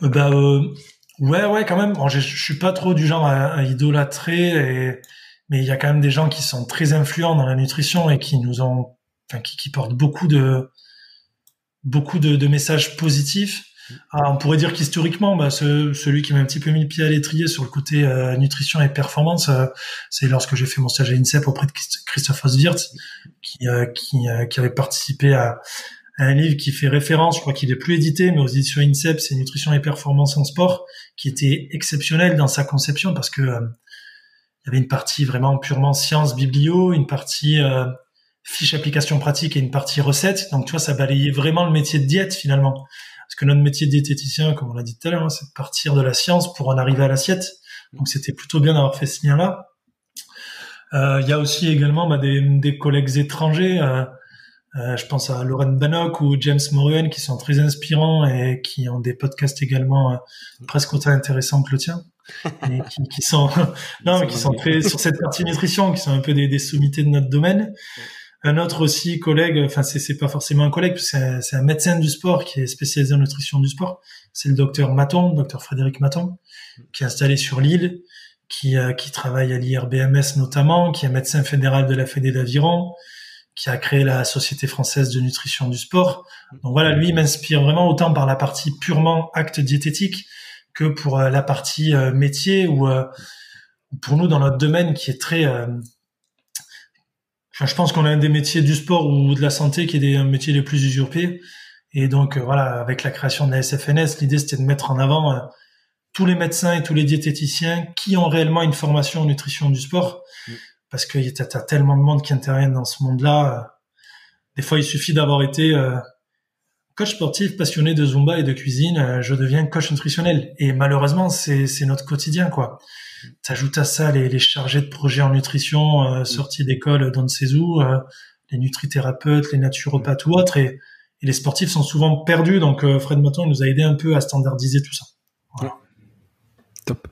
Ouais, quand même. Bon, je suis pas trop du genre à idolâtrer, mais il y a quand même des gens qui sont très influents dans la nutrition et qui qui portent beaucoup de messages positifs. On pourrait dire qu'historiquement, celui qui m'a un petit peu mis le pied à l'étrier sur le côté nutrition et performance, c'est lorsque j'ai fait mon stage à INSEP auprès de Christophe Oswirth, qui avait participé à un livre qui fait référence, je crois qu'il est plus édité, mais aux éditions INSEP, c'est Nutrition et performance en sport, qui était exceptionnel dans sa conception parce que il y avait une partie vraiment purement science biblio, une partie fiche application pratique et une partie recette. Donc tu vois, ça balayait vraiment le métier de diète finalement. Parce que notre métier de diététicien, comme on l'a dit tout à l'heure, c'est de partir de la science pour en arriver à l'assiette. Donc c'était plutôt bien d'avoir fait ce lien-là. Il y a aussi également des collègues étrangers. Je pense à Lauren Bannock ou James Moruen qui sont très inspirants et qui ont des podcasts également presque autant intéressants que le tien. Et qui sont très sur cette partie nutrition, qui sont un peu des sommités de notre domaine. Un autre aussi collègue, enfin c'est pas forcément un collègue, c'est un médecin du sport qui est spécialisé en nutrition du sport. C'est le docteur Frédéric Maton, qui est installé sur l'île, qui travaille à l'IRBMS notamment, qui est médecin fédéral de la Fédé d'Aviron, qui a créé la Société française de nutrition du sport. Donc voilà, lui il m'inspire vraiment autant par la partie purement acte diététique que pour la partie métier ou pour nous dans notre domaine qui est très je pense qu'on a un des métiers du sport ou de la santé qui est un métier les plus usurpés. Et donc, voilà, avec la création de la SFNS, l'idée, c'était de mettre en avant tous les médecins et tous les diététiciens qui ont réellement une formation en nutrition du sport. Parce que t'as tellement de monde qui interviennent dans ce monde-là. Des fois, il suffit d'avoir été coach sportif, passionné de Zumba et de cuisine. Je deviens coach nutritionnel. Et malheureusement, c'est notre quotidien, quoi. T'ajoutes à ça les chargés de projets en nutrition sortis d'école d'on ne sait où, les nutrithérapeutes, les naturopathes ou autres, et les sportifs sont souvent perdus. Donc Fred Maton nous a aidé un peu à standardiser tout ça. Voilà. Top.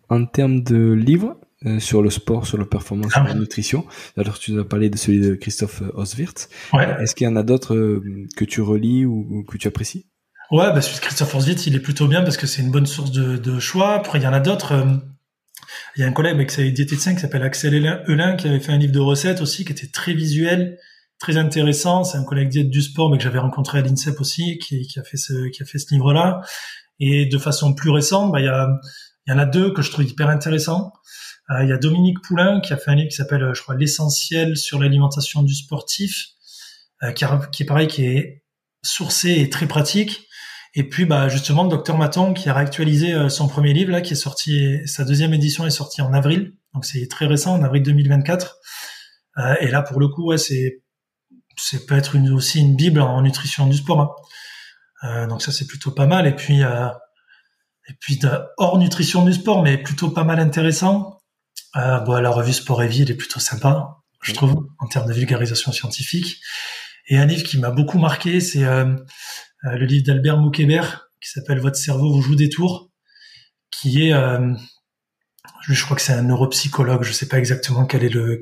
En termes de livres sur le sport, sur la performance, sur la nutrition, alors tu nous as parlé de celui de Christophe Oswirth. Ouais. Est-ce qu'il y en a d'autres que tu relis ou que tu apprécies? Ouais, celui de Christophe Oswirth, il est plutôt bien parce que c'est une bonne source de choix. Après, il y en a d'autres. Il y a un collègue avec sa diététicien qui s'appelle Axel Helin qui avait fait un livre de recettes aussi qui était très visuel, très intéressant. C'est un collègue diète du sport mais que j'avais rencontré à l'INSEP aussi qui a fait ce livre-là. Et de façon plus récente, il y Il y en a deux que je trouve hyper intéressants. Il y a Dominique Poulain qui a fait un livre qui s'appelle, je crois, L'essentiel sur l'alimentation du sportif, qui est pareil, qui est sourcé et très pratique. Et puis, justement, Dr Maton qui a réactualisé son premier livre là, qui est sorti, sa deuxième édition est sortie en avril, donc c'est très récent, en avril 2024. Et là, pour le coup, ouais, c'est peut être aussi une bible en nutrition du sport. Hein. Donc ça, c'est plutôt pas mal. Et puis hors nutrition du sport, mais plutôt pas mal intéressant. La revue Sport et Vie, elle est plutôt sympa, je trouve, en termes de vulgarisation scientifique. Et un livre qui m'a beaucoup marqué, c'est le livre d'Albert Moukébert, qui s'appelle Votre cerveau vous joue des tours, qui est, je crois que c'est un neuropsychologue, je sais pas exactement quel est le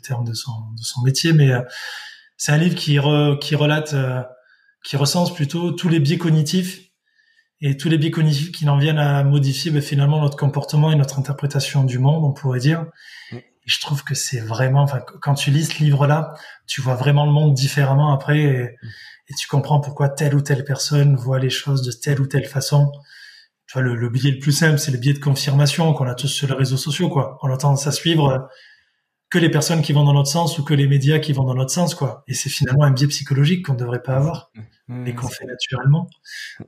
terme de son métier, mais c'est un livre qui relate, qui recense plutôt tous les biais cognitifs, et tous les biais cognitifs qui en viennent à modifier finalement notre comportement et notre interprétation du monde, on pourrait dire. Et je trouve que c'est vraiment, quand tu lis ce livre-là, tu vois vraiment le monde différemment après, et tu comprends pourquoi telle ou telle personne voit les choses de telle ou telle façon. Tu vois, le biais le plus simple, c'est le biais de confirmation qu'on a tous sur les réseaux sociaux, quoi. On a tendance à suivre que les personnes qui vont dans notre sens ou que les médias qui vont dans notre sens, quoi. Et c'est finalement un biais psychologique qu'on ne devrait pas avoir et qu'on fait naturellement.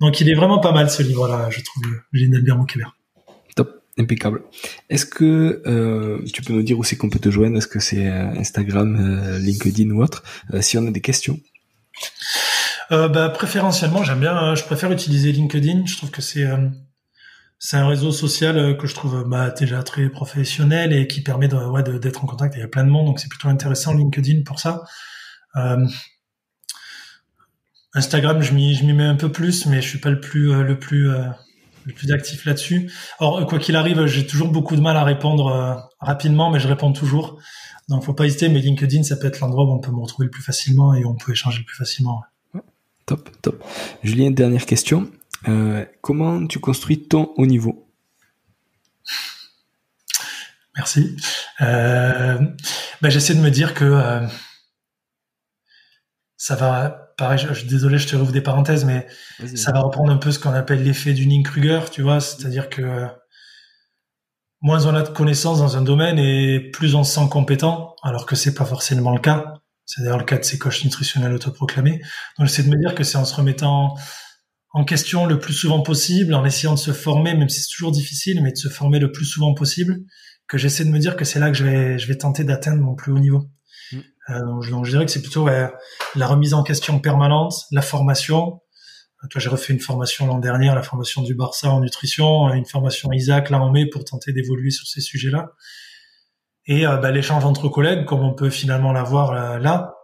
Donc, il est vraiment pas mal, ce livre-là, je trouve, le livre d'Albert Moukébert. Top, impeccable. Est-ce que tu peux nous dire où c'est qu'on peut te joindre? Est-ce que c'est Instagram, LinkedIn ou autre? Si on a des questions. Préférentiellement, j'aime bien, je préfère utiliser LinkedIn. Je trouve que c'est un réseau social que je trouve déjà très professionnel et qui permet d'être en contact. Il y a plein de monde, donc c'est plutôt intéressant LinkedIn pour ça. Instagram, je m'y mets un peu plus, mais je suis pas le plus actif là-dessus. Or, quoi qu'il arrive, j'ai toujours beaucoup de mal à répondre rapidement, mais je réponds toujours. Donc, faut pas hésiter. Mais LinkedIn, ça peut être l'endroit où on peut me retrouver le plus facilement et où on peut échanger le plus facilement. Ouais. Top. Julien, dernière question. Comment tu construis ton haut niveau? Merci. J'essaie de me dire que ça va. Pareil, désolé, je te rouvre des parenthèses, mais ça va reprendre un peu ce qu'on appelle l'effet Dunning-Kruger, tu vois, c'est-à-dire que moins on a de connaissances dans un domaine et plus on se sent compétent, alors que c'est pas forcément le cas. C'est d'ailleurs le cas de ces coachs nutritionnels autoproclamés. Donc, j'essaie de me dire que c'est en se remettant en question le plus souvent possible, en essayant de se former, même si c'est toujours difficile, mais de se former le plus souvent possible, que j'essaie de me dire que c'est là que je vais tenter d'atteindre mon plus haut niveau. Donc je dirais que c'est plutôt la remise en question permanente, la formation. Toi, j'ai refait une formation l'an dernier, la formation du Barça en nutrition, une formation Isaac là en mai pour tenter d'évoluer sur ces sujets-là. Et l'échange entre collègues, comme on peut finalement l'avoir là,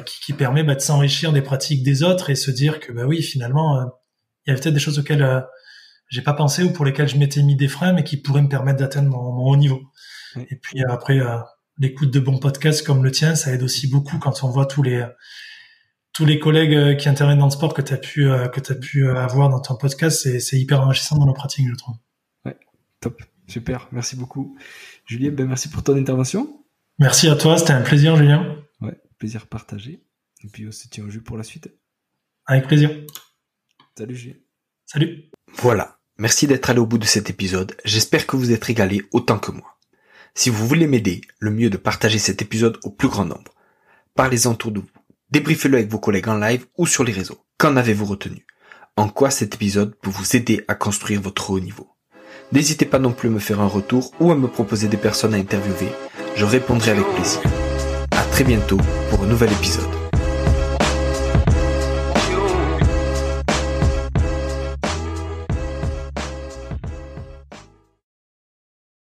qui permet de s'enrichir des pratiques des autres et se dire que oui, finalement, il y avait peut-être des choses auxquelles j'ai pas pensé ou pour lesquelles je m'étais mis des freins, mais qui pourraient me permettre d'atteindre mon haut niveau. Et puis après, l'écoute de bons podcasts comme le tien, ça aide aussi beaucoup quand on voit tous les collègues qui interviennent dans le sport que t'as pu avoir dans ton podcast. C'est hyper enrichissant dans nos pratiques, je trouve. Ouais, top, super, merci beaucoup. Julien, merci pour ton intervention. Merci à toi, c'était un plaisir, Julien. Ouais, plaisir partagé. Et puis on se tient au jus pour la suite. Avec plaisir. Salut Julien. Salut. Voilà, merci d'être allé au bout de cet épisode. J'espère que vous êtes régalé autant que moi. Si vous voulez m'aider, le mieux est de partager cet épisode au plus grand nombre. Parlez-en autour de vous. Débriefez-le avec vos collègues en live ou sur les réseaux. Qu'en avez-vous retenu? En quoi cet épisode peut vous aider à construire votre haut niveau? N'hésitez pas non plus à me faire un retour ou à me proposer des personnes à interviewer. Je répondrai avec plaisir. À très bientôt pour un nouvel épisode.